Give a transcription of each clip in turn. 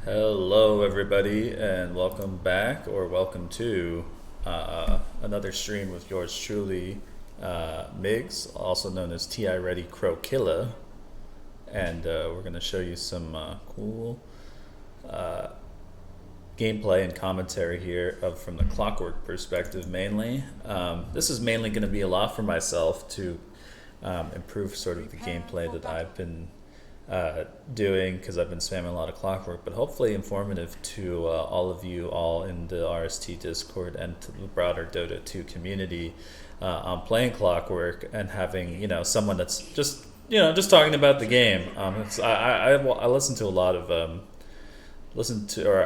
Hello, everybody, and welcome back, or welcome to another stream with yours truly, Myggs, also known as TIRDY Krokilla, and we're going to show you some cool gameplay and commentary here from the Clockwerk perspective mainly. This is mainly going to be a lot for myself to improve sort of the gameplay that I've been doing, because I've been spamming a lot of Clockwerk, but hopefully informative to all of you all in the RST Discord and to the broader Dota 2 community on playing Clockwerk and having someone that's just talking about the game. I listen to a lot of I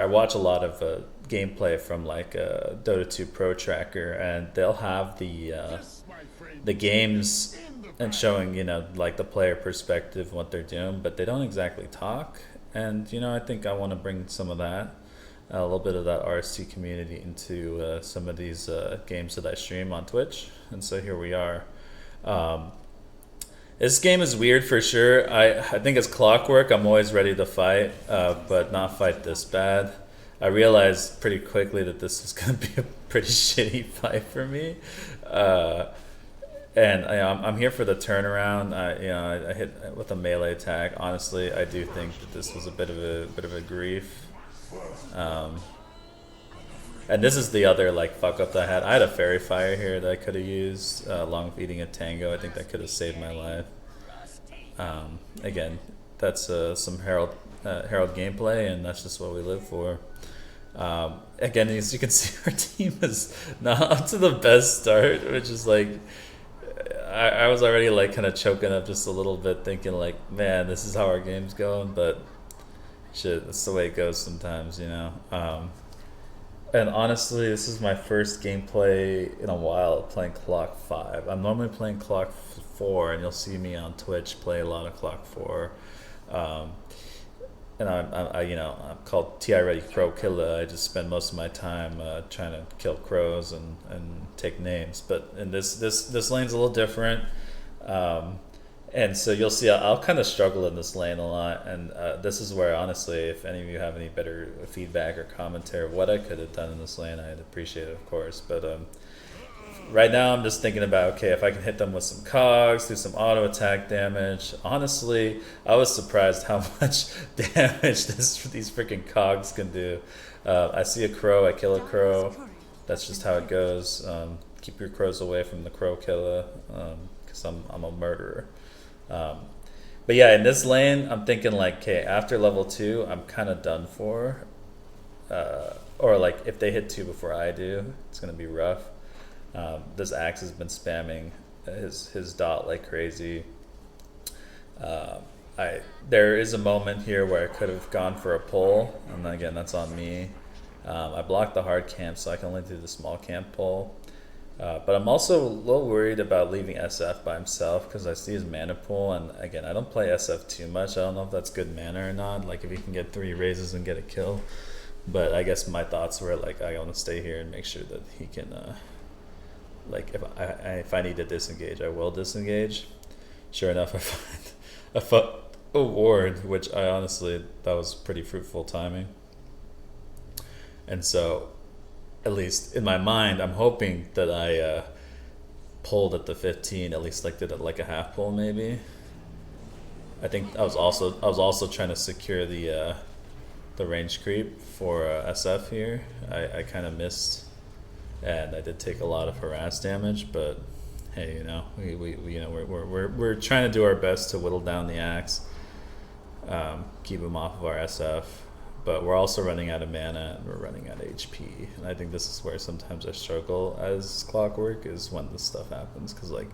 watch a lot of gameplay from like Dota 2 Pro Tracker, and they'll have the games and showing like the player perspective, what they're doing, but they don't exactly talk. And I think I want to bring some of that, a little bit of that RST community into some of these games that I stream on Twitch. And so here we are. This game is weird for sure. I think it's Clockwerk. I'm always ready to fight, but not fight this bad. I realized pretty quickly that this is going to be a pretty shitty fight for me. And I'm here for the turnaround. I hit with a melee attack. Honestly, I do think that this was a bit of a grief. And this is the other like fuck up that I had. I had a fairy fire here that I could have used along with eating a tango. I think that could have saved my life. Again, that's some Herald gameplay, and that's just what we live for. Again, as you can see, our team is not up to the best start, which is like, I was already like kind of choking up just a little bit, thinking like, man, this is how our game's going, but shit, that's the way it goes sometimes, and honestly, this is my first gameplay in a while playing Clock 5. I'm normally playing Clock 4, and you'll see me on Twitch play a lot of Clock 4. And I'm called TI Ready Crow Killer. I just spend most of my time trying to kill crows and take names. But in this lane's a little different. And so you'll see I'll kind of struggle in this lane a lot, and this is where, honestly, if any of you have any better feedback or commentary of what I could have done in this lane, I'd appreciate it, of course. But right now I'm just thinking about, okay, if I can hit them with some cogs, do some auto attack damage. Honestly, I was surprised how much damage these freaking cogs can do. I see a crow, I kill a crow. That's just how it goes. Keep your crows away from the crow killer, because I'm a murderer. But yeah, in this lane, I'm thinking like, okay, after level 2, I'm kind of done for. Or like, if they hit 2 before I do, it's going to be rough. This Axe has been spamming his dot like crazy. There is a moment here where I could have gone for a pull, and again, that's on me. I blocked the hard camp, so I can only do the small camp pull. But I'm also a little worried about leaving SF by himself, because I see his mana pool, and again, I don't play SF too much. I don't know if that's good mana or not, like if he can get 3 raises and get a kill. But I guess my thoughts were like, I want to stay here and make sure that he can, like if I need to disengage, I will disengage. Sure enough, I find a ward, which I honestly, that was pretty fruitful timing. And so, at least in my mind, I'm hoping that I pulled at the 15, at least like did it like a half pull maybe. I think I was also trying to secure the range creep for SF here. I kind of missed, and I did take a lot of harass damage, but hey, we're trying to do our best to whittle down the Axe, keep him off of our SF. But we're also running out of mana, and we're running out of HP. And I think this is where sometimes I struggle as Clockwerk, is when this stuff happens. Because like,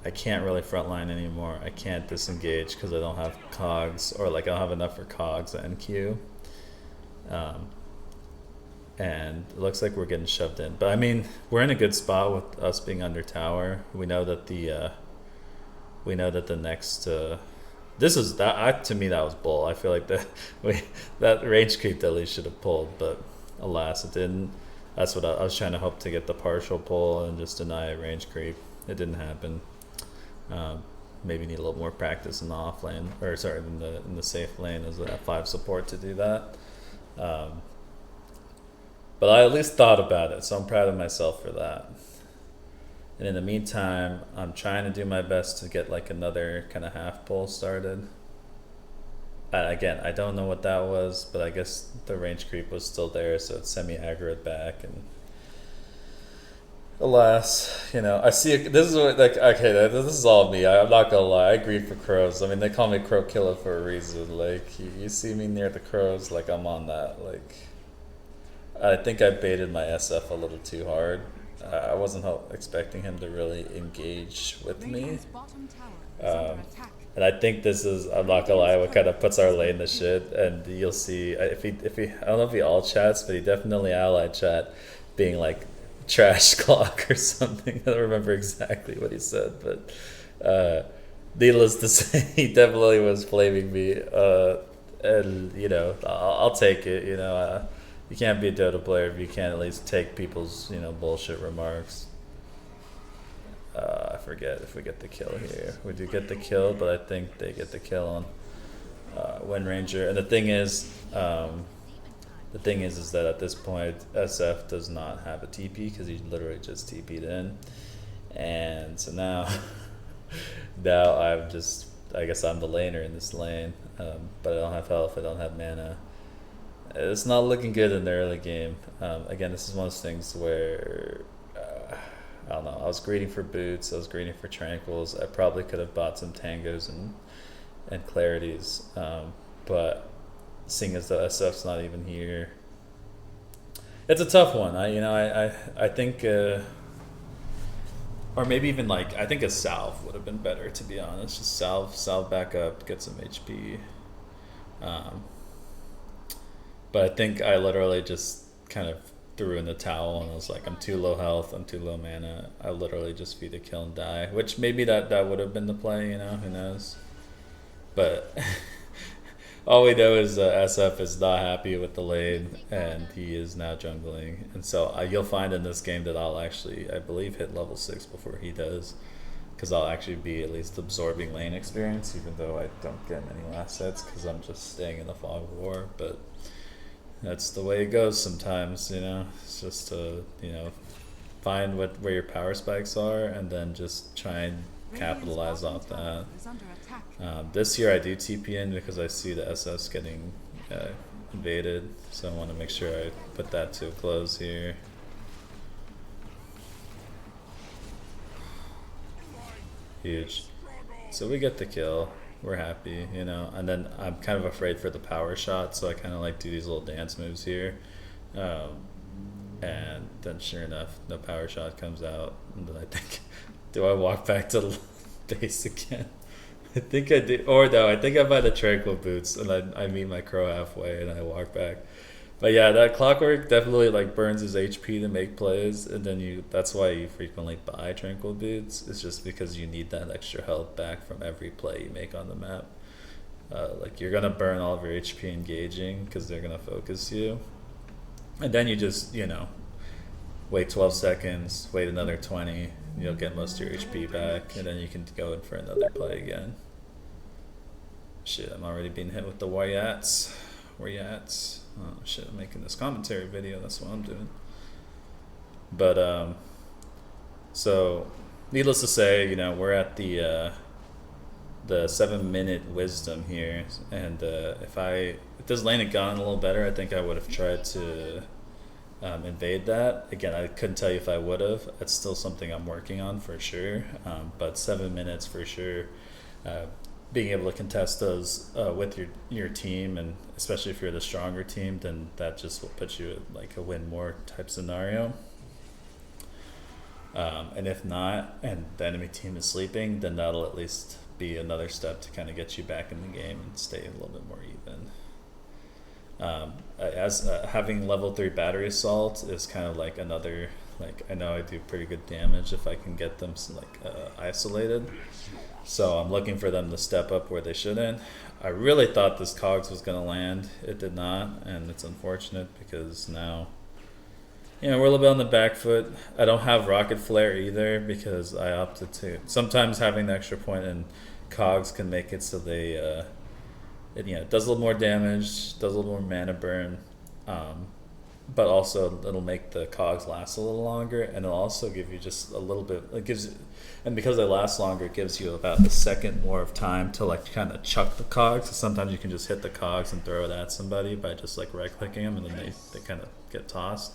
I can't really frontline anymore. I can't disengage because I don't have cogs, or like I don't have enough for cogs and NQ. And it looks like we're getting shoved in. But I mean, we're in a good spot with us being under tower. We know that the next. This is that to me that was bull. I feel like that range creep at least should have pulled, but alas, it didn't. That's what I was trying to hope to get the partial pull and just deny a range creep. It didn't happen. maybe need a little more practice in the off lane, or sorry, in the safe lane as a F5 support to do that. But I at least thought about it, so I'm proud of myself for that. And in the meantime, I'm trying to do my best to get like another kind of half pull started. Again, I don't know what that was, but I guess the range creep was still there, so it semi-aggroed back. And alas, you know, I see this is what, like, okay, this is all me. I'm not gonna lie, I grieve for crows. I mean, they call me Krokilla for a reason. Like, you see me near the crows, like I'm on that. Like, I think I baited my SF a little too hard. I wasn't expecting him to really engage with me. And I think this is, I'm not gonna lie, what kind of puts our lane to shit. And you'll see, if he, I don't know if he all chats, but he definitely ally chat being like trash clock or something. I don't remember exactly what he said, but needless to say, he definitely was blaming me. And, you know, I'll take it, you know. You can't be a Dota player if you can't at least take people's, you know, bullshit remarks. I forget if we get the kill here. We do get the kill, but I think they get the kill on Wind Ranger. And the thing is that at this point, SF does not have a TP because he literally just TP'd in. And so now, I guess I'm the laner in this lane, but I don't have health, I don't have mana. It's not looking good in the early game. Again, this is one of those things where, I don't know, I was greeting for boots, I was greeting for tranquils. I probably could have bought some tangos and clarities, but seeing as though SF's not even here, it's a tough one. I think, or maybe even like, I think a salve would have been better, to be honest. Just salve back up, get some HP. But I think I literally just kind of threw in the towel and I was like, I'm too low health, I'm too low mana. I literally just feed a kill and die, which maybe that would have been the play, you know, who knows. But all we know is SF is not happy with the lane and he is now jungling. And so you'll find in this game that I'll actually, I believe, hit level 6 before he does. Because I'll actually be at least absorbing lane experience, even though I don't get many last sets because I'm just staying in the fog of war. But that's the way it goes sometimes, you know. It's just to, you know, find where your power spikes are and then just try and capitalize off that. This year I do TP in because I see the SS getting invaded, so I want to make sure I put that to a close here. Huge. So we get the kill. We're happy, you know, and then I'm kind of afraid for the power shot, so I kind of like do these little dance moves here, and then sure enough, the power shot comes out, and then I think, do I walk back to the base again? I think I do, or no, I think I buy the tranquil boots, and I meet my crow halfway, and I walk back. But yeah, that Clockwerk definitely like burns his HP to make plays, and then that's why you frequently buy tranquil boots. It's just because you need that extra health back from every play you make on the map. Like you're gonna burn all of your HP engaging because they're gonna focus you, and then you just, you know, wait 12 seconds, wait another 20, you'll get most of your HP back, and then you can go in for another play again. Shit, I'm already being hit with the Wyatt's. Where you at? Oh shit, I'm making this commentary video, that's what I'm doing. But so needless to say, you know, we're at the 7-minute wisdom here, and if this lane had gone a little better, I think I would have tried to invade that. Again, I couldn't tell you if I would have. It's still something I'm working on for sure, but 7 minutes for sure. Being able to contest those with your team, and especially if you're the stronger team, then that just will put you at like a win more type scenario. And if not, and the enemy team is sleeping, then that'll at least be another step to kind of get you back in the game and stay a little bit more even. Having level 3 battery assault is kind of like another, like, I know I do pretty good damage if I can get them like isolated. So I'm looking for them to step up where they shouldn't. I really thought this Cogs was going to land. It did not, and it's unfortunate because now, you know, we're a little bit on the back foot. I don't have Rocket Flare either because I opted to. Sometimes having the extra point and cogs can make it so they it does a little more damage, does a little more mana burn, but also it'll make the cogs last a little longer, and it'll also give you just a little bit. It gives, and because they last longer, it gives you about a second more of time to like kind of chuck the cogs. So sometimes you can just hit the cogs and throw it at somebody by just like right clicking them, and then they kind of get tossed.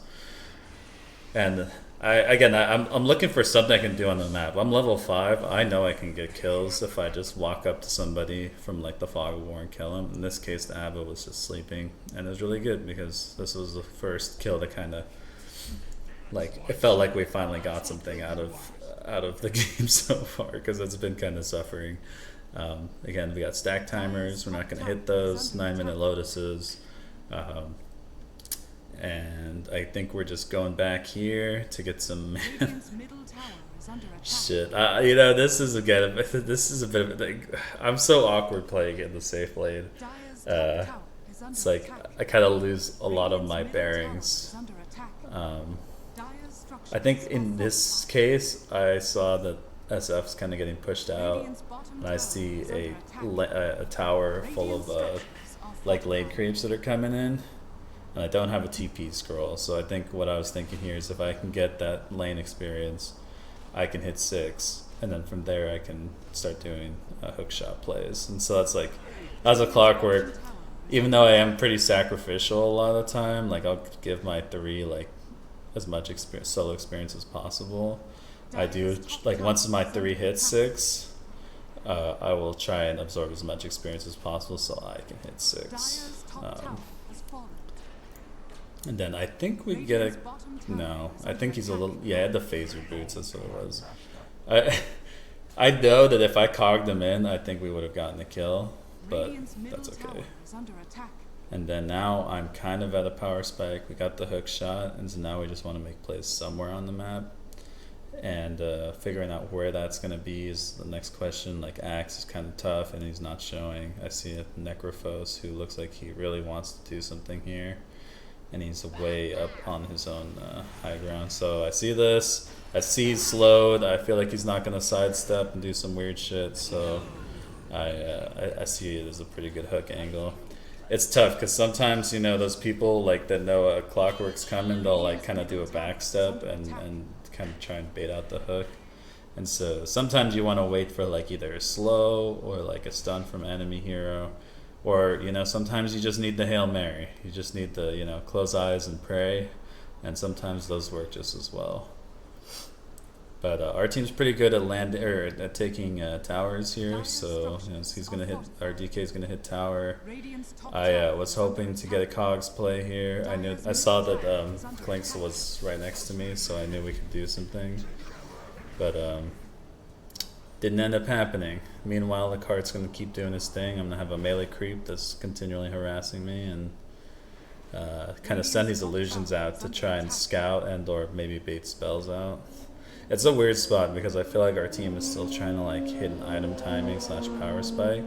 And I'm looking for something I can do on the map. I'm level 5. I know I can get kills if I just walk up to somebody from like the Fog of War and kill him. In this case, the Abba was just sleeping, and it was really good because this was the first kill that kind of like it felt like we finally got something out of the game so far, because it's been kind of suffering. Again, we got stack timers. We're not going to hit those 9-minute lotuses. And I think we're just going back here to get some shit. This is a bit of a thing. I'm so awkward playing in the safe lane. It's like I kind of lose a lot of my bearings. I think in this case, I saw that SF's kind of getting pushed out, and I see a tower full of like lane creeps that are coming in. And I don't have a TP scroll, so I think what I was thinking here is if I can get that lane experience, I can hit 6, and then from there I can start doing hook shot plays. And so that's like, as a Clockwerk, even though I am pretty sacrificial a lot of the time, like I'll give my 3 like as much solo experience as possible. I do, like once my 3 hits 6, I will try and absorb as much experience as possible so I can hit 6. And then I think we get a... No, I think he's a little... Yeah, I had the phaser boots, that's what it was. I know that if I cogged him in, I think we would have gotten the kill, but that's okay. And then now I'm kind of at a power spike. We got the hook shot, and so now we just want to make plays somewhere on the map. And figuring out where that's going to be is the next question. Like, Axe is kind of tough, and he's not showing. I see a Necrophos who looks like he really wants to do something here. And he's way up on his own high ground. So I see this. I see he's slowed. I feel like he's not going to sidestep and do some weird shit. So I see it as a pretty good hook angle. It's tough because sometimes, those people like that know a Clockwerk's coming, they'll like kind of do a backstep and kind of try and bait out the hook. And so sometimes you want to wait for like either a slow or like a stun from enemy hero. Or, sometimes you just need the Hail Mary. You just need the, close eyes and pray. And sometimes those work just as well. But our team's pretty good at taking towers here. So, he's going to hit, our DK is going to hit tower. I was hoping to get a Cogs play here. I saw that Clinks was right next to me, so I knew we could do something. But, didn't end up happening. Meanwhile, the cart's going to keep doing his thing. I'm going to have a melee creep that's continually harassing me and kind of send these illusions out to try and scout and or maybe bait spells out. It's a weird spot because I feel like our team is still trying to like hit an item timing / power spike,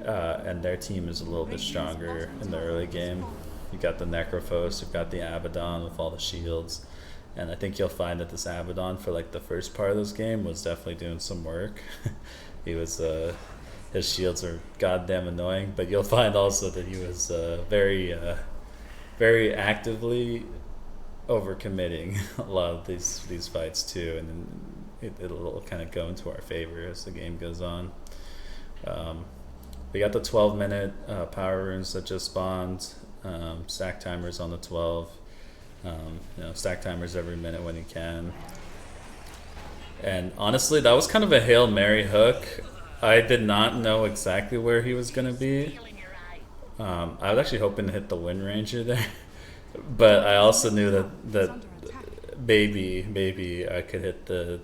and their team is a little bit stronger in the early game. You've got the Necrophos, you've got the Abaddon with all the shields. And I think you'll find that this Abaddon for like the first part of this game was definitely doing some work. He was, his shields are goddamn annoying, but you'll find also that he was very actively overcommitting a lot of these fights too, and it'll kind of go into our favor as the game goes on. We got the 12-minute power runes that just spawned. Stack timers on the 12. Stack timers every minute when you can. And honestly, that was kind of a Hail Mary hook. I did not know exactly where he was going to be. I was actually hoping to hit the Wind Ranger there. But I also knew that maybe I could hit the...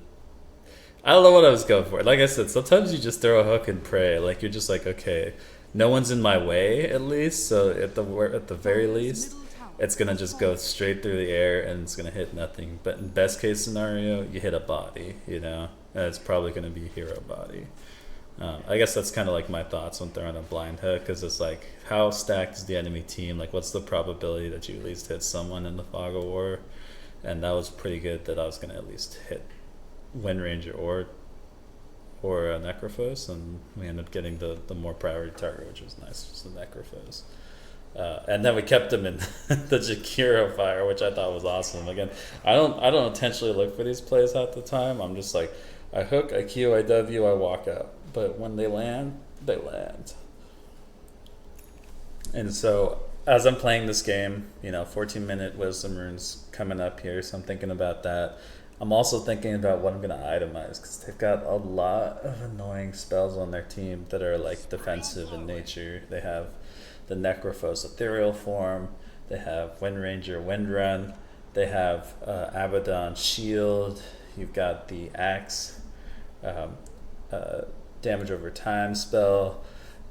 I don't know what I was going for. Like I said, sometimes you just throw a hook and pray. Like, you're just like, okay, no one's in my way at least. So at the very least... it's going to just go straight through the air and it's going to hit nothing. But in best case scenario, you hit a body, and it's probably going to be a hero body. I guess that's kind of like my thoughts when throwing a blind hook, because it's like, how stacked is the enemy team? Like, what's the probability that you at least hit someone in the Fog of War? And that was pretty good that I was going to at least hit Wind Ranger or or a Necrophos, and we ended up getting the more priority target, which was nice, just the Necrophos. And then we kept him in the Jakiro fire, which I thought was awesome. Again, I don't intentionally look for these plays half the time. I'm just like, I hook, I Q, I W, I walk out. But when they land, they land. And so as I'm playing this game, 14-minute Wisdom Runes coming up here, so I'm thinking about that. I'm also thinking about what I'm going to itemize, because they've got a lot of annoying spells on their team that are like defensive in nature. They have the Necrophos Ethereal Form, they have Wind Ranger Wind Run, they have Abaddon Shield, you've got the Axe damage over time spell,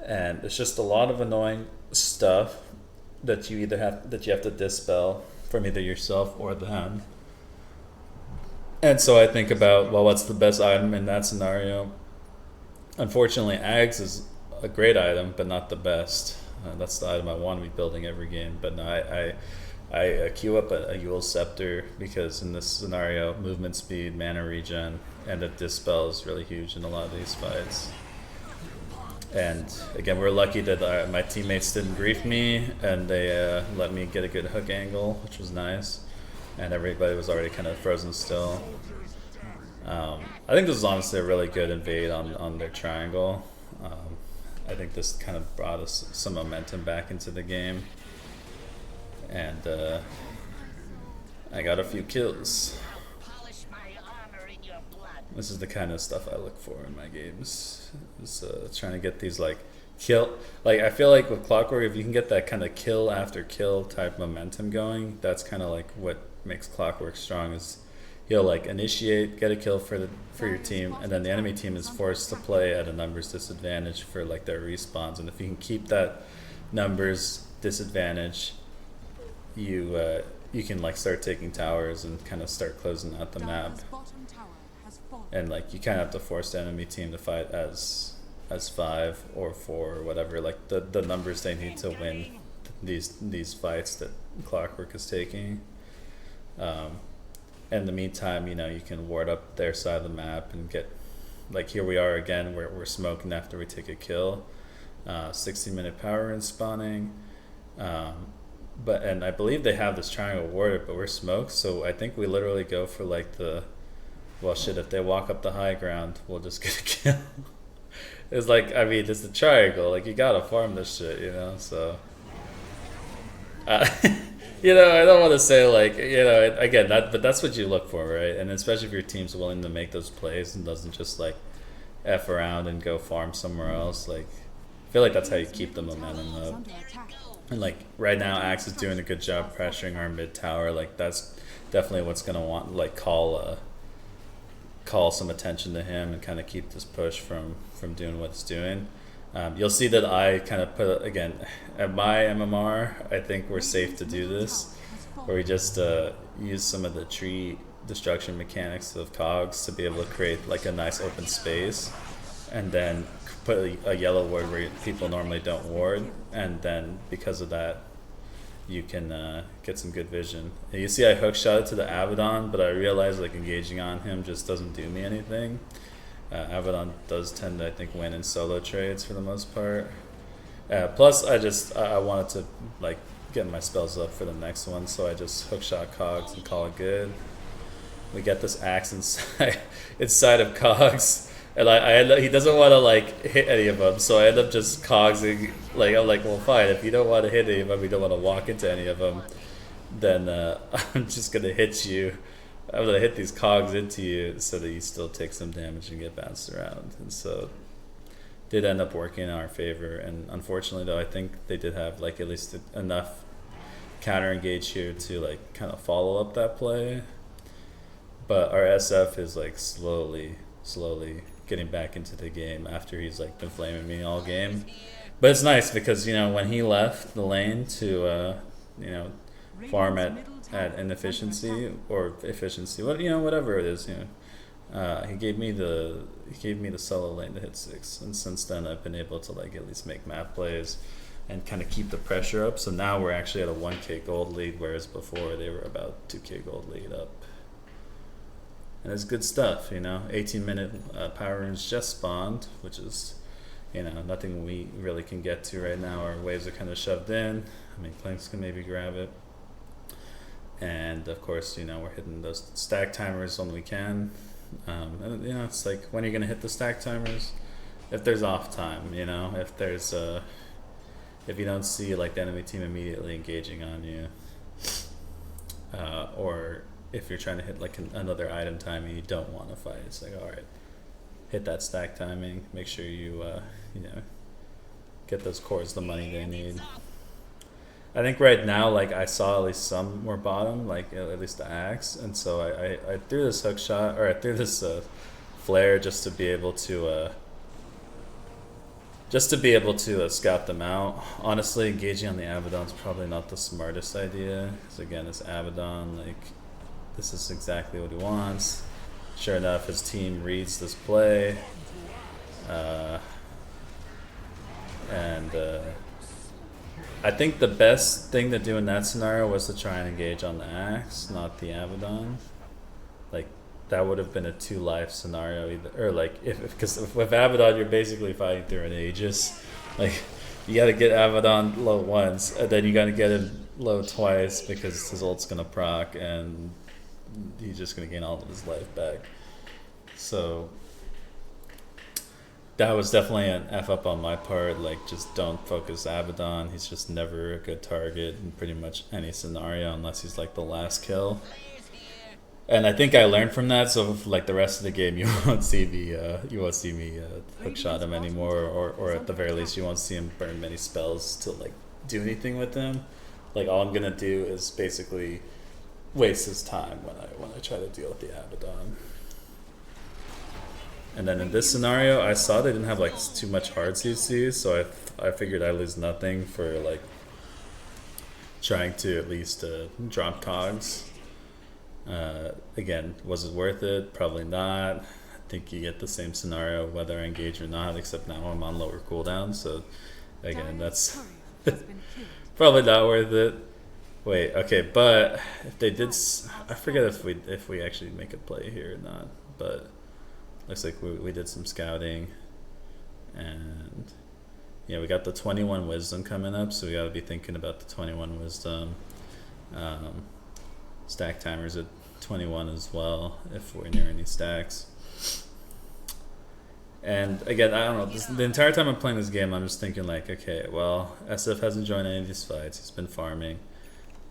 and it's just a lot of annoying stuff that you have to dispel from either yourself or them. And so I think about, well, what's the best item in that scenario? Unfortunately, Ags is a great item, but not the best. That's the item I want to be building every game. But no, I queue up a Yule Scepter, because in this scenario, movement speed, mana regen, and a dispel is really huge in a lot of these fights. And again, we're lucky that my teammates didn't grief me, and they let me get a good hook angle, which was nice. And everybody was already kind of frozen still. I think this is honestly a really good invade on their triangle. I think this kind of brought us some momentum back into the game. And I got a few kills. This is the kind of stuff I look for in my games. Is trying to get these kill. I feel like with Clockwerk, if you can get that kind of kill after kill type momentum going, that's kind of like what makes Clockwerk strong. Is he'll initiate, get a kill for your team, and then the enemy team is forced to play at a numbers disadvantage for their respawns. And if you can keep that numbers disadvantage, you can start taking towers and kind of start closing out the map. And you kind of have to force the enemy team to fight as 5 or 4 or whatever, the numbers they need to win these fights that Clockwerk is taking. In the meantime, you can ward up their side of the map and get, here we are again, we're smoking after we take a kill. 60-minute power in spawning. And I believe they have this triangle warded, but we're smoked, so I think we literally go for well, shit, if they walk up the high ground, we'll just get a kill. It's it's a triangle, you gotta farm this shit, so. I don't want to say again, but that's what you look for, right? And especially if your team's willing to make those plays and doesn't just F around and go farm somewhere else. I feel that's how you keep the momentum up. And right now, Axe is doing a good job pressuring our mid tower. That's definitely what's gonna want call some attention to him and kind of keep this push from doing what it's doing. You'll see that I kind of put, again, at my MMR, I think we're safe to do this, where we just use some of the tree destruction mechanics of cogs to be able to create a nice open space, and then put a yellow ward where people normally don't ward, and then because of that, you can get some good vision. And you see I hook shot it to the Abaddon, but I realized engaging on him just doesn't do me anything. Abaddon does tend to, I think, win in solo trades for the most part. Plus, I wanted to get my spells up for the next one, so I just hook shot cogs and call it good. We get this axe inside of cogs, and he doesn't want to hit any of them, so I end up just cogsing. I'm well, fine, if you don't want to hit any of them, you don't want to walk into any of them, then I'm just gonna hit you. I'm gonna hit these cogs into you so that you still take some damage and get bounced around. And so did end up working in our favor. And unfortunately, though, I think they did have at least enough counter engage here to kind of follow up that play. But our SF is slowly getting back into the game after he's been flaming me all game. But it's nice because when he left the lane to farm at inefficiency or efficiency, whatever it is, he gave me the solo lane to hit 6, and since then I've been able to at least make map plays and kind of keep the pressure up. So now we're actually at a 1k gold lead, whereas before they were about 2k gold lead up. And it's good stuff, you know. 18-minute power runes just spawned, which is, you know, nothing we really can get to right now. Our waves are kind of shoved in. I mean, Planks can maybe grab it. And of course, you know, we're hitting those stack timers when we can. And you know, it's like, when are you gonna hit the stack timers? If there's off time, you know, if there's if you don't see like the enemy team immediately engaging on you, or if you're trying to hit like another item time and you don't want to fight, it's like, all right, hit that stack timing. Make sure you you know, get those cores the money they need. I think right now, like, I saw at least some more bottom, like at least the axe, and so I threw this hook shot, or I threw this flare just to be able to scout them out. Honestly, engaging on the Abaddon's probably not the smartest idea, because again, it's Abaddon, like, this is exactly what he wants. Sure enough, his team reads this play, and I think the best thing to do in that scenario was to try and engage on the axe, not the Abaddon. Like, that would have been a 2-life scenario either, or like, because with Abaddon you're basically fighting through an Aegis. Like, you gotta get Abaddon low once, and then you gotta get him low twice because his ult's gonna proc and he's just gonna gain all of his life back. So that was definitely an F up on my part. Like, just don't focus Abaddon. He's just never a good target in pretty much any scenario unless he's like the last kill. And I think I learned from that. So like the rest of the game, you won't see me hookshot him anymore, or at the very least, you won't see him burn many spells to like do anything with him. Like, all I'm gonna do is basically waste his time when I try to deal with the Abaddon. And then in this scenario, I saw they didn't have like too much hard CC, so I figured I'd lose nothing for like trying to at least drop cogs. Again, was it worth it? Probably not. I think you get the same scenario whether I engage or not, except now I'm on lower cooldown, so again, that's probably not worth it. Wait, okay, but if they did, I forget if we actually make a play here or not, but looks like we did some scouting, and yeah, we got the 21 wisdom coming up, so we got to be thinking about the 21 wisdom. Stack timers at 21 as well if we're near any stacks. And again, I don't know, the entire time I'm playing this game, I'm just thinking like, okay, well, SF hasn't joined any of these fights. He's been farming,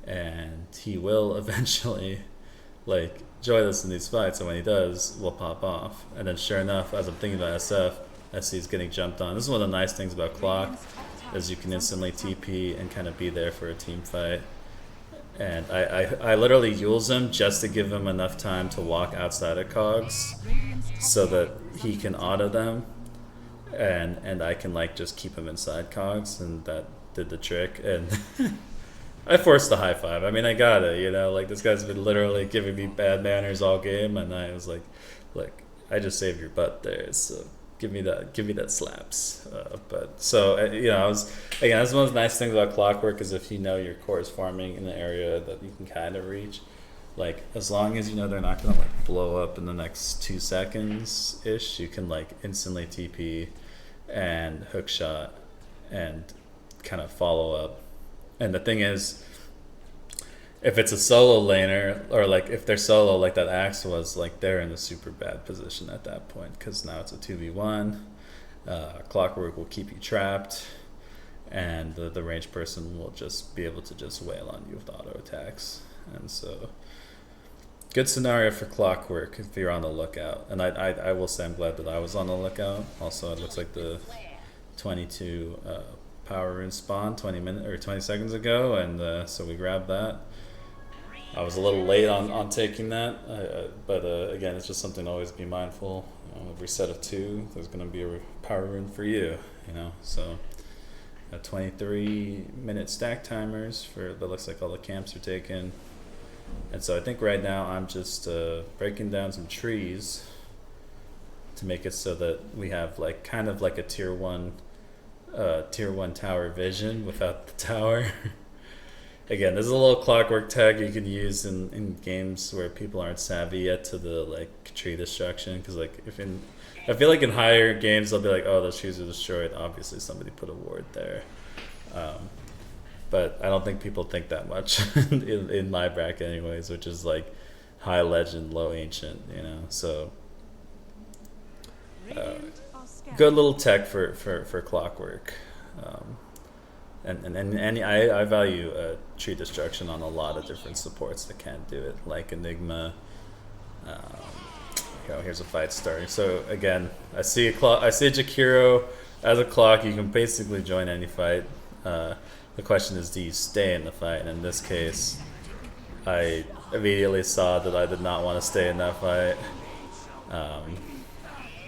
and he will eventually like join us in these fights, and when he does, we'll pop off. And then sure enough, as I'm thinking about SF, SC's getting jumped on. This is one of the nice things about Clock, is you can instantly TP and kind of be there for a team fight. And I literally use him just to give him enough time to walk outside of cogs so that he can auto them, and I can like just keep him inside cogs, and that did the trick. And I forced the high five. I mean, I gotta, you know, like, this guy's been literally giving me bad manners all game, and I was like, look, I just saved your butt there, so give me that slaps. But so you know, that's one of the nice things about Clockwerk, is if you know your core is farming in the area that you can kind of reach, like, as long as you know they're not gonna like blow up in the next 2 seconds ish, you can like instantly TP and hook shot and kind of follow up. And the thing is, if it's a solo laner, or like if they're solo like that Axe was, like, they're in a super bad position at that point, because now it's a 2v1. Clockwerk will keep you trapped, and the ranged person will just be able to just wail on you with auto attacks. And so, good scenario for Clockwerk if you're on the lookout. And I will say I'm glad that I was on the lookout. Also, it looks like the 22 power rune spawned 20 seconds ago, and so we grabbed that. I was a little late on taking that, but again, it's just something to always be mindful. Every set of 2, there's going to be a power rune for you, you know. So 23-minute stack timers for, that looks like all the camps are taken. And so I think right now I'm just breaking down some trees to make it so that we have like kind of like a tier 1 tower vision without the tower. again, this is a little clockwork tech you can use in games where people aren't savvy yet to the like tree destruction. Because like I feel like in higher games they'll be like, oh, those trees are destroyed. Obviously, somebody put a ward there. But I don't think people think that much in my bracket, anyways, which is like high legend, low ancient. You know, so good little tech for Clockwerk. And I value tree destruction on a lot of different supports that can't do it, like Enigma. Here's a fight starting. So again, I see a Jakiro as a clock. You can basically join any fight. The question is, do you stay in the fight? And in this case, I immediately saw that I did not want to stay in that fight.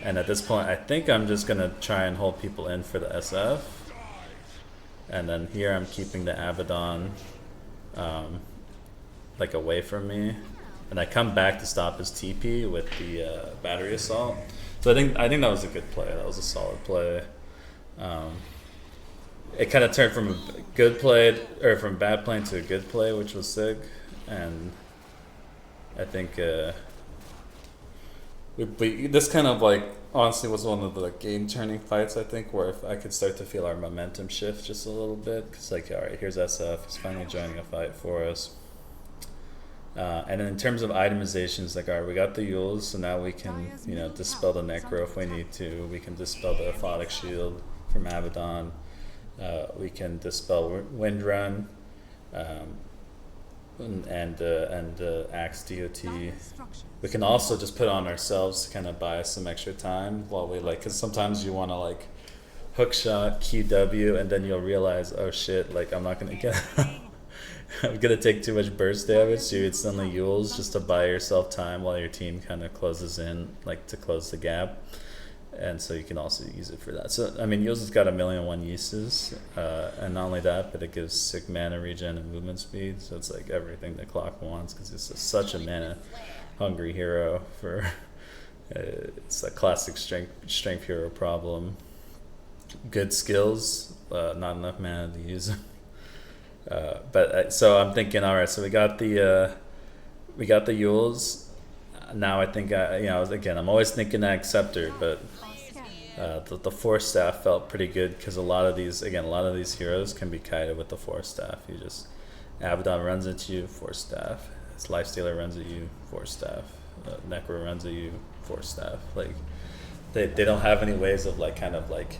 And at this point, I think I'm just gonna try and hold people in for the SF. And then here I'm keeping the Abaddon like away from me, and I come back to stop his TP with the battery assault. So I think that was a good play. That was a solid play. It kind of turned from a good play, or from bad play to a good play, which was sick. And I think this kind of like honestly was one of the game turning fights, I think, where if I could start to feel our momentum shift just a little bit, because like, all right, here's SF, he's finally joining a fight for us. And then in terms of itemizations, like, all right, we got the Yules, so now we can, you know, dispel the Necro if we need to. We can dispel the Aphotic Shield from Abaddon. We can dispel Windrun. And Axe DOT. We can also just put on ourselves to kind of buy us some extra time while we like, because sometimes you want to like hook shot QW and then you'll realize, oh shit, like I'm not gonna get I'm gonna take too much burst damage, so you instantly Yules just to buy yourself time while your team kind of closes in, like to close the gap. And so you can also use it for that. So I mean, Yules has got 1,000,001 uses, and not only that, but it gives sick mana regen and movement speed. So it's like everything that Clock wants, because it's such a mana hungry hero. For it's a classic strength hero problem. Good skills, not enough mana to use them. But so I'm thinking, all right, so we got the Yules. Now I think again, I'm always thinking I Acceptor, but the Force Staff felt pretty good, because a lot of these heroes can be kited with the Force Staff. You just, Abaddon runs into you, Force Staff. His Lifestealer runs at you, Force Staff. Necro runs at you, Force Staff. Like they don't have any ways of like kind of like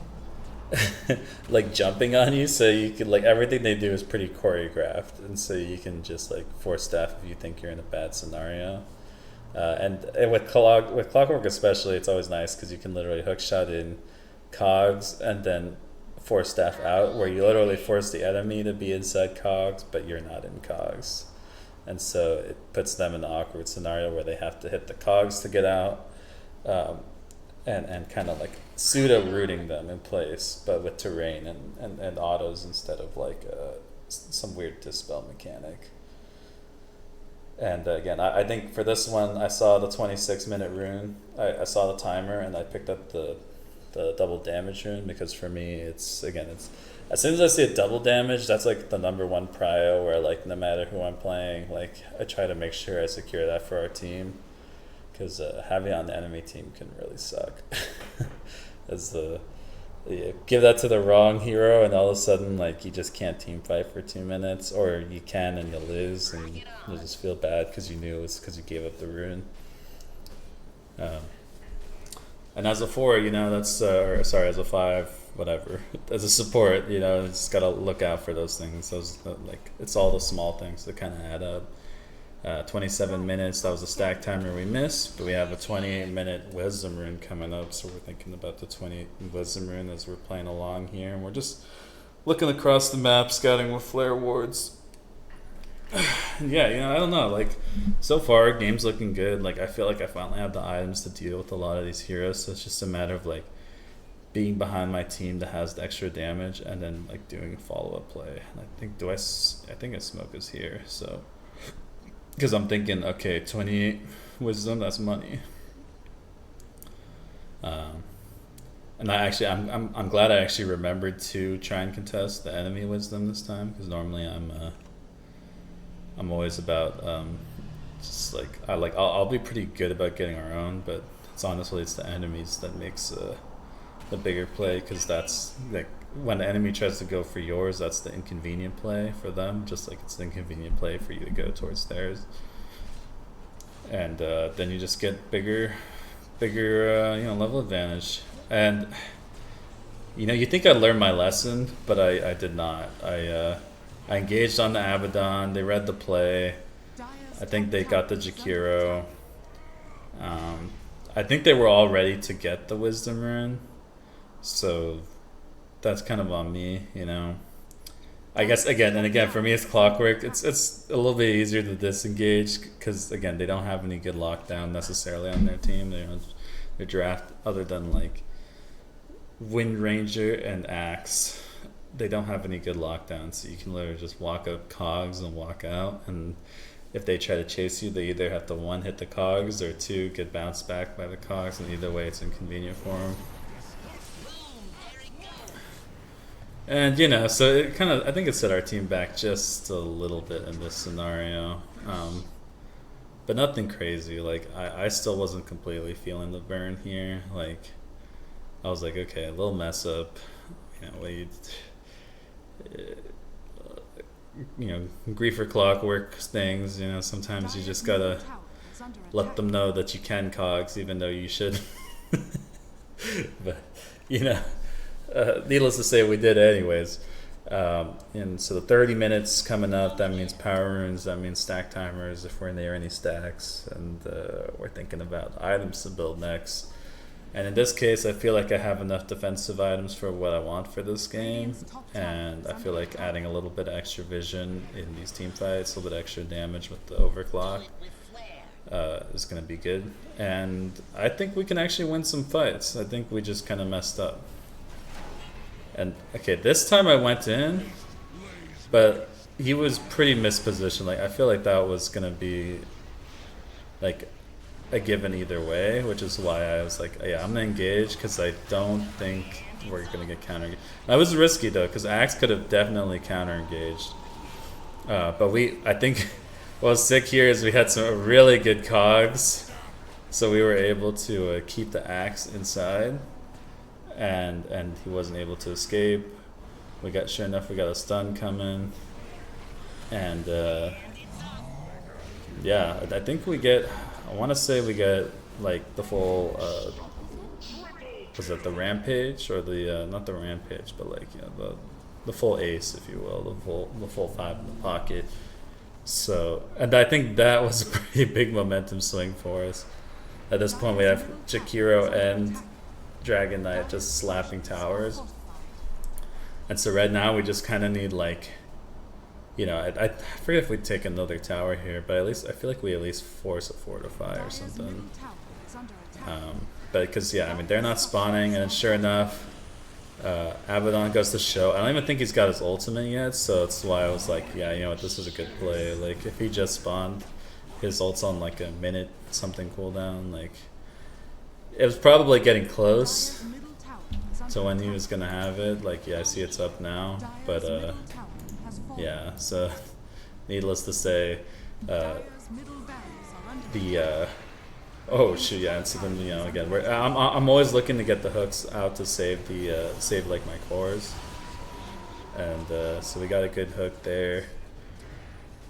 like jumping on you, so you can like, everything they do is pretty choreographed, and so you can just like Force Staff if you think you're in a bad scenario. And with Clockwerk especially, it's always nice because you can literally hookshot in cogs and then Force Staff out, where you literally force the enemy to be inside cogs, but you're not in cogs. And so it puts them in an awkward scenario where they have to hit the cogs to get out, and kind of like pseudo-rooting them in place, but with terrain and autos instead of like some weird dispel mechanic. And again, I think for this one, I saw the 26-minute rune. I saw the timer, and I picked up the double damage rune, because for me, it's as soon as I see a double damage, that's like the #1 prio, where like no matter who I'm playing, like I try to make sure I secure that for our team, because having it on the enemy team can really suck. You give that to the wrong hero, and all of a sudden, like, you just can't team fight for 2 minutes, or you can and you lose, and you just feel bad because you knew it was because you gave up the rune. And as a 4, that's as a 5, whatever. As a support, just gotta look out for those things. Those it's all the small things that kind of add up. 27 minutes, that was a stack timer we missed, but we have a 28-minute Wisdom Rune coming up, so we're thinking about the 28 Wisdom Rune as we're playing along here, and we're just looking across the map, scouting with flare wards. Yeah, I don't know, like, so far, game's looking good. Like, I feel like I finally have the items to deal with a lot of these heroes, so it's just a matter of, like, being behind my team that has the extra damage, and then, like, doing a follow-up play. And I think a smoke is here, so... Because I'm thinking, okay, 28 wisdom, that's money. And I'm glad I actually remembered to try and contest the enemy wisdom this time, because normally I'm I'm always about just like I'll be pretty good about getting our own, but it's the enemies that makes the bigger play, because that's like when the enemy tries to go for yours, that's the inconvenient play for them, just like it's the inconvenient play for you to go towards theirs. And then you just get bigger level advantage. And you think I'd learned my lesson, but I did not. I engaged on the Abaddon. They read the play. I think they got the Jakiro. I think they were all ready to get the Wisdom Rune, so that's kind of on me, I guess again for me it's Clockwerk. It's a little bit easier to disengage because again they don't have any good lockdown necessarily on their team. Their draft, other than like Wind Ranger and Axe, they don't have any good lockdown, so you can literally just walk up cogs and walk out, and if they try to chase you, they either have to one, hit the cogs, or two, get bounced back by the cogs, and either way it's inconvenient for them. And so it kind of, I think it set our team back just a little bit in this scenario, but nothing crazy. Like I still wasn't completely feeling the burn here. Like I was like, okay, a little mess up, grief for Clockwerk things. Sometimes you just gotta let them know that you can cogs, even though you should. But needless to say, we did anyways. And so the 30 minutes coming up, that means power runes, that means stack timers if we're near any stacks, and we're thinking about items to build next. And in this case, I feel like I have enough defensive items for what I want for this game, and I feel like adding a little bit of extra vision in these team fights, a little bit extra damage with the overclock is going to be good. And I think we can actually win some fights. I think we just kind of messed up. And okay, this time I went in, but he was pretty mispositioned. Like I feel like that was gonna be like a given either way, which is why I was like, yeah, I'm gonna engage because I don't think we're gonna get counter. That was risky though, because Axe could have definitely counter engaged. But I think what was sick here is we had some really good cogs, so we were able to keep the Axe inside. And he wasn't able to escape. Sure enough, we got a stun coming, and yeah, I think we get. I want to say we get like the full. Was it the rampage or the not the rampage, but like the full ace, if you will, the full 5 in the pocket. So, and I think that was a pretty big momentum swing for us. At this point, we have Jakiro and Dragon Knight just slapping towers, and so right now we just kind of need like, I forget if we take another tower here, but at least I feel like we at least force a fortify or something. But because they're not spawning, and sure enough, Abaddon goes to show. I don't even think he's got his ultimate yet, so that's why I was like, yeah, you know what, this is a good play. Like if he just spawned, his ult's on like a minute something cooldown, like. It was probably getting close to when he was gonna have it. Like, yeah, I see it's up now, but yeah. So, needless to say, oh shoot, yeah. So then again, I'm always looking to get the hooks out to save like my cores, and so we got a good hook there.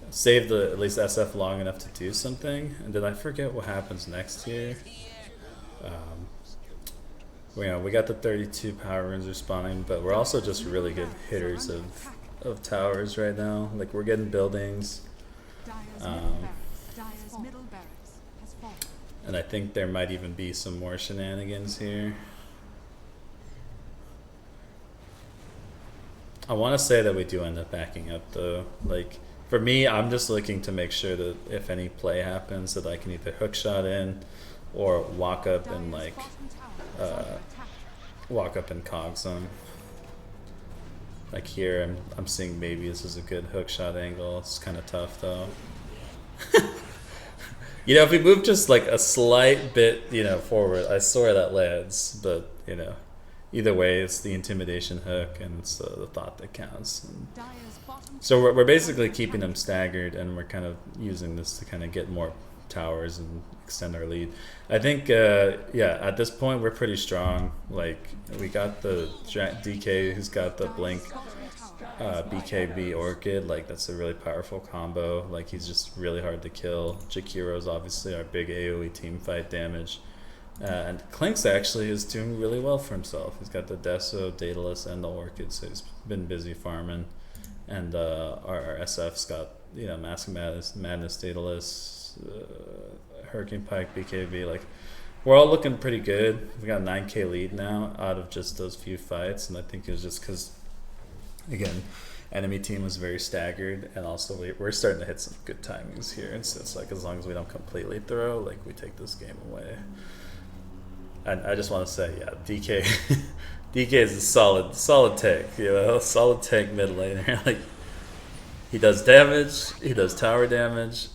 Saved at least SF long enough to do something, and then I forget what happens next here. We got the 32 power runes respawning, but we're also just really good hitters of towers right now. Like we're getting buildings, and I think there might even be some more shenanigans here. I want to say that we do end up backing up though. Like for me, I'm just looking to make sure that if any play happens, that I can either hook shot in or walk up and like cog zone. Like here, I'm seeing maybe this is a good hook shot angle. It's kind of tough though. If we move just like a slight bit, forward, I swear that lands. But either way, it's the intimidation hook and it's the thought that counts. And so we're basically keeping them staggered, and we're kind of using this to kind of get more towers and extend our lead. I think, yeah, at this point we're pretty strong. Like, we got the DK who's got the Blink BKB Orchid. Like, that's a really powerful combo. Like, he's just really hard to kill. Jakiro's obviously our big AoE team fight damage. And Clink's actually is doing really well for himself. He's got the Deso, Daedalus, and the Orchid, so he's been busy farming. And our SF's got, you know, Mask of Madness, Daedalus, Hurricane Pike, BKB. Like, we're all looking pretty good. We got a 9k lead now out of just those few fights, and I think it was just because, again, enemy team was very staggered, and also we're starting to hit some good timings here. And so it's like, as long as we don't completely throw, like, we take this game away. And I just want to say, yeah, DK DK is a solid tank, you know, solid tank mid laner. Like, he does damage, he does tower damage,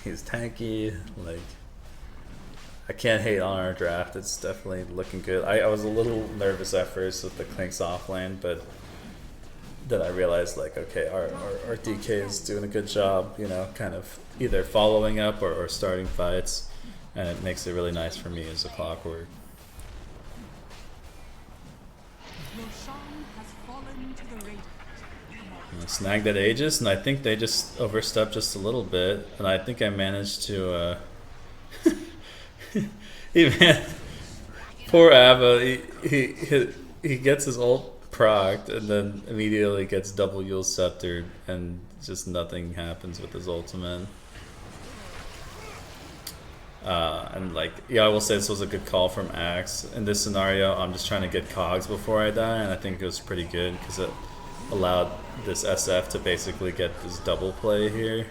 he's tanky. Like, I can't hate on our draft. It's definitely looking good. I was a little nervous at first with the Clinks off lane, but then I realized, like, okay, our DK is doing a good job, you know, kind of either following up or starting fights. And it makes it really nice for me as a Clockwerk. Snagged at Aegis, and I think they just overstepped just a little bit, and I think I managed to poor Ava, he gets his ult procced and then immediately gets double Yule Sceptered, and just nothing happens with his ultimate. And like, yeah, I will say this was a good call from Axe. In this scenario, I'm just trying to get cogs before I die, and I think it was pretty good because it allowed this SF to basically get this double play here,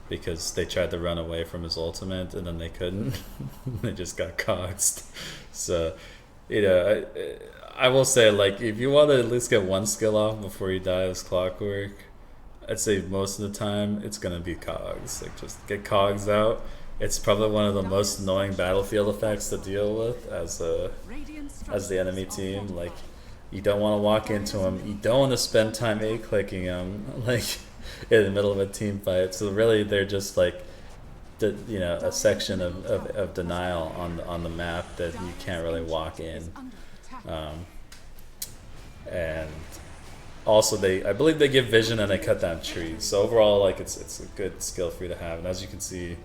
because they tried to run away from his ultimate and then they couldn't. They just got cogs. So, you know, I will say, like, if you want to at least get one skill off before you die as Clockwerk, I'd say most of the time it's gonna be cogs. Like, just get cogs out. It's probably one of the most annoying battlefield effects to deal with as the enemy team. Like, you don't want to walk into them. You don't want to spend time A-clicking them, like, in the middle of a team fight. So really, they're just like, you know, a section of denial on the map that you can't really walk in. And also, I believe they give vision and they cut down trees. So overall, like, it's a good skill for you to have. And as you can see,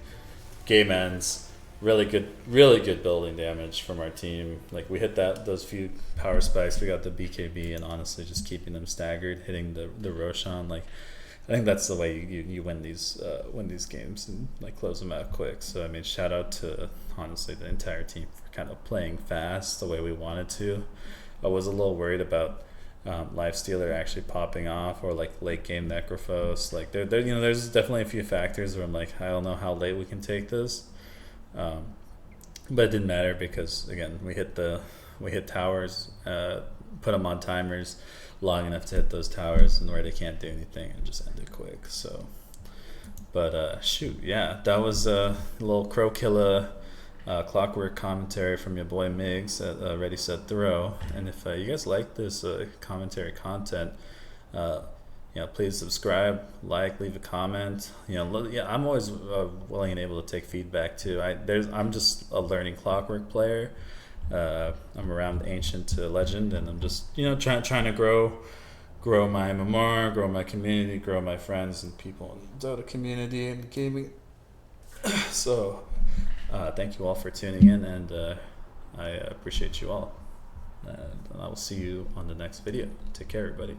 game ends, really good building damage from our team. Like, we hit those few power spikes, we got the BKB, and honestly just keeping them staggered, hitting the Roshan. Like, I think that's the way you win these games and, like, close them out quick. So I mean, shout out to honestly the entire team for kind of playing fast the way we wanted to. I was a little worried about Lifestealer actually popping off, or like late game Necrophos. Like, there, you know, there's definitely a few factors where I'm like, I don't know how late we can take this, but it didn't matter because, again, we hit towers, put them on timers long enough to hit those towers, and where they can't do anything, and just end it quick. So, but shoot, yeah, that was a little Krokilla Clockwerk commentary from your boy Myggs at Ready Set Throw. And if you guys like this commentary content, you know, please subscribe, like, leave a comment. You know, yeah, I'm always willing and able to take feedback too. I'm just a learning Clockwerk player. I'm around Ancient to Legend, and I'm just, you know, trying to grow my MMR, grow my community, grow my friends and people in the Dota community and gaming. So thank you all for tuning in, and I appreciate you all. And I will see you on the next video. Take care, everybody.